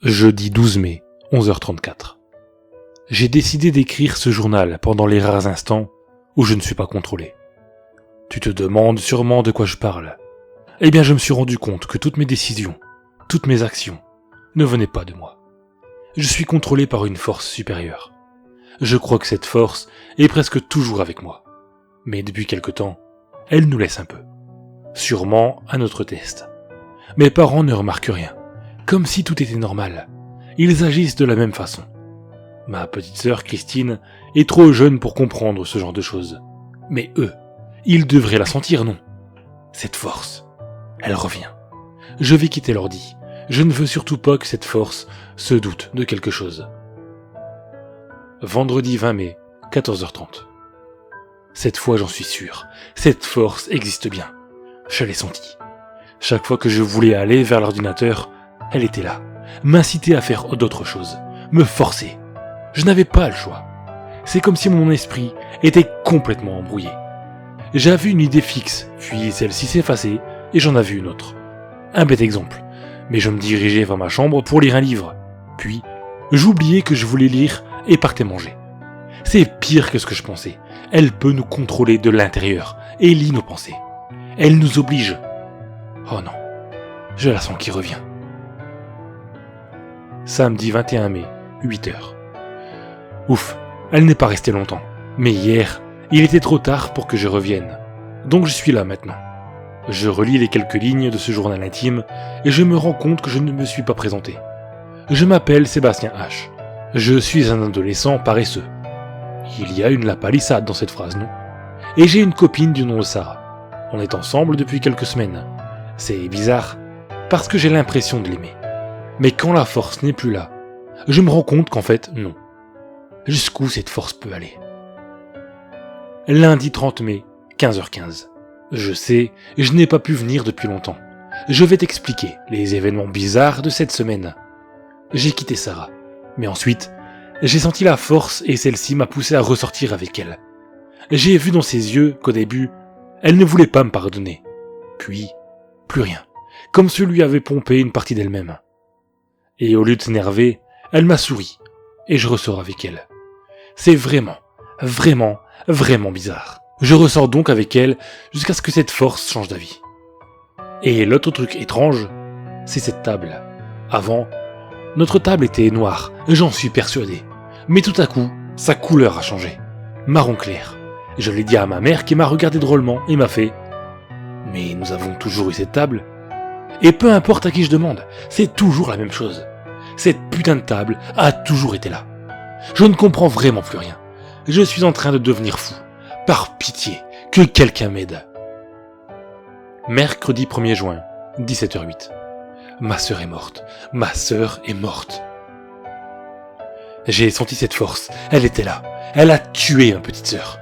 Jeudi 12 mai, 11h34. J'ai décidé d'écrire ce journal pendant les rares instants où je ne suis pas contrôlé. Tu te demandes sûrement de quoi je parle. Eh bien, je me suis rendu compte que toutes mes décisions, toutes mes actions, ne venaient pas de moi. Je suis contrôlé par une force supérieure. Je crois que cette force est presque toujours avec moi. Mais depuis quelque temps, elle nous laisse un peu. Sûrement à notre test. Mes parents ne remarquent rien. Comme si tout était normal. Ils agissent de la même façon. Ma petite sœur Christine est trop jeune pour comprendre ce genre de choses. Mais eux, ils devraient la sentir, non? Cette force, elle revient. Je vais quitter l'ordi. Je ne veux surtout pas que cette force se doute de quelque chose. Vendredi 20 mai, 14h30. Cette fois j'en suis sûr, cette force existe bien. Je l'ai sentie. Chaque fois que je voulais aller vers l'ordinateur, elle était là, m'incitait à faire d'autres choses, me forcer. Je n'avais pas le choix. C'est comme si mon esprit était complètement embrouillé. J'avais une idée fixe, puis celle-ci s'effaçait, et j'en avais une autre. Un bête exemple, mais je me dirigeais vers ma chambre pour lire un livre. Puis, j'oubliais que je voulais lire et partais manger. C'est pire que ce que je pensais. Elle peut nous contrôler de l'intérieur et lit nos pensées. Elle nous oblige. Oh non, je la sens qui revient. Samedi 21 mai, 8h. Ouf, elle n'est pas restée longtemps. Mais hier, il était trop tard pour que je revienne. Donc je suis là maintenant. Je relis les quelques lignes de ce journal intime et je me rends compte que je ne me suis pas présenté. Je m'appelle Sébastien H. Je suis un adolescent paresseux. Il y a une lapalissade dans cette phrase, non? Et j'ai une copine du nom de Sarah. On est ensemble depuis quelques semaines. C'est bizarre, parce que j'ai l'impression de l'aimer. Mais quand la force n'est plus là, je me rends compte qu'en fait, non. Jusqu'où cette force peut aller? Lundi 30 mai, 15h15. Je sais, je n'ai pas pu venir depuis longtemps. Je vais t'expliquer les événements bizarres de cette semaine. J'ai quitté Sarah, mais ensuite, j'ai senti la force et celle-ci m'a poussé à ressortir avec elle. J'ai vu dans ses yeux qu'au début, elle ne voulait pas me pardonner. Puis, plus rien, comme si lui avait pompé une partie d'elle-même. Et au lieu de s'énerver, elle m'a souri, et je ressors avec elle. C'est vraiment bizarre. Je ressors donc avec elle jusqu'à ce que cette force change d'avis. Et l'autre truc étrange, c'est cette table. Avant, notre table était noire, j'en suis persuadé. Mais tout à coup, sa couleur a changé. Marron clair. Je l'ai dit à ma mère qui m'a regardé drôlement et m'a fait « Mais nous avons toujours eu cette table ?» Et peu importe à qui je demande, c'est toujours la même chose. Cette putain de table a toujours été là. Je ne comprends vraiment plus rien. Je suis en train de devenir fou. Par pitié, que quelqu'un m'aide. Mercredi 1er juin, 17h08. Ma sœur est morte. Ma sœur est morte. J'ai senti cette force. Elle était là. Elle a tué ma petite sœur.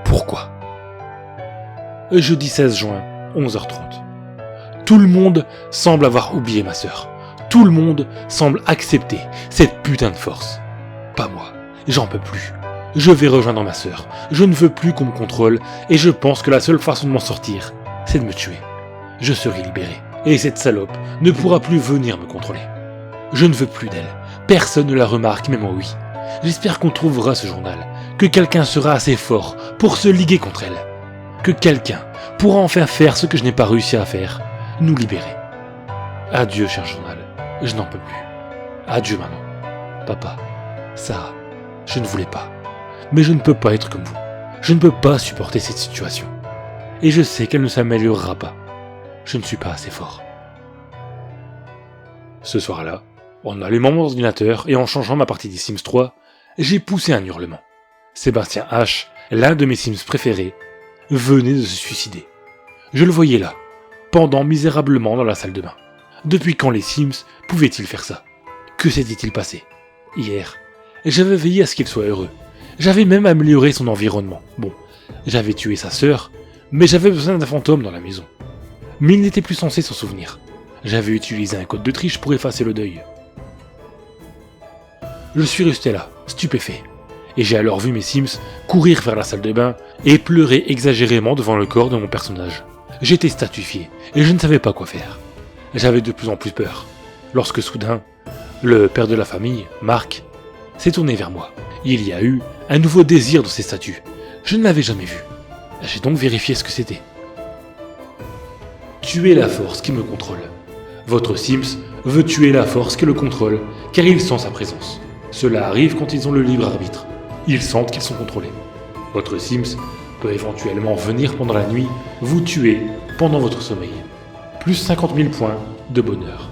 Pourquoi? Jeudi 16 juin, 11h30. Tout le monde semble avoir oublié ma sœur. Tout le monde semble accepter cette putain de force. Pas moi. J'en peux plus. Je vais rejoindre ma sœur. Je ne veux plus qu'on me contrôle et je pense que la seule façon de m'en sortir, c'est de me tuer. Je serai libéré et cette salope ne pourra plus venir me contrôler. Je ne veux plus d'elle. Personne ne la remarque, même moi oui. J'espère qu'on trouvera ce journal, que quelqu'un sera assez fort pour se liguer contre elle, que quelqu'un pourra enfin faire ce que je n'ai pas réussi à faire, nous libérer. Adieu, cher journal, je n'en peux plus. Adieu, maman, papa, Sarah, je ne voulais pas. Mais je ne peux pas être comme vous. Je ne peux pas supporter cette situation. Et je sais qu'elle ne s'améliorera pas. Je ne suis pas assez fort. Ce soir-là, en allumant mon ordinateur et en changeant ma partie des Sims 3, j'ai poussé un hurlement. Sébastien H, l'un de mes Sims préférés, venait de se suicider. Je le voyais là, pendant misérablement dans la salle de bain. Depuis quand les Sims pouvaient-ils faire ça? Que s'était-il passé? Hier, j'avais veillé à ce qu'il soit heureux. J'avais même amélioré son environnement. Bon, j'avais tué sa sœur, mais j'avais besoin d'un fantôme dans la maison. Mais il n'était plus censé s'en souvenir. J'avais utilisé un code de triche pour effacer le deuil. Je suis resté là, stupéfait. Et j'ai alors vu mes Sims courir vers la salle de bain et pleurer exagérément devant le corps de mon personnage. J'étais statufié et je ne savais pas quoi faire. J'avais de plus en plus peur, lorsque soudain, Le père de la famille, Marc, s'est tourné vers moi. Il y a eu un nouveau désir dans ces statues. Je ne l'avais jamais vu. J'ai donc vérifié ce que c'était. Tuer la force qui me contrôle. Votre Sims veut tuer la force qui le contrôle, car il sent sa présence. Cela arrive quand ils ont le libre arbitre. Ils sentent qu'ils sont contrôlés. Votre Sims peut éventuellement venir pendant la nuit vous tuer pendant votre sommeil. Plus 50 000 points de bonheur.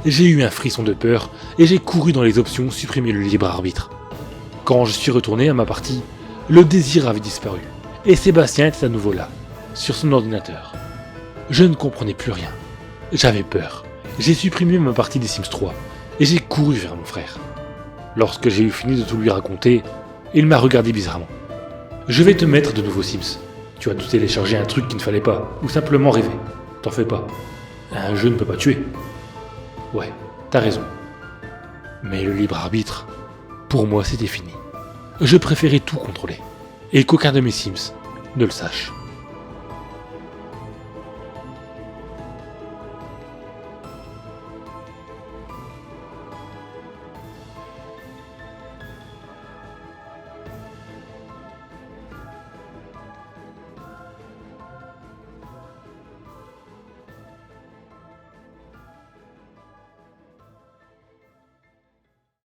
J'ai eu un frisson de peur et j'ai couru dans les options supprimer le libre arbitre. Quand je suis retourné à ma partie, le désir avait disparu et Sébastien était à nouveau là, sur son ordinateur. Je ne comprenais plus rien. J'avais peur. J'ai supprimé ma partie des Sims 3 et j'ai couru vers mon frère. Lorsque j'ai eu fini de tout lui raconter, il m'a regardé bizarrement. Je vais te mettre de nouveaux Sims. Tu as dû télécharger un truc qu'il ne fallait pas, ou simplement rêver. T'en fais pas. Un jeu ne peut pas tuer. Ouais, t'as raison. Mais le libre arbitre, pour moi c'était fini. Je préférais tout contrôler. Et qu'aucun de mes Sims ne le sache.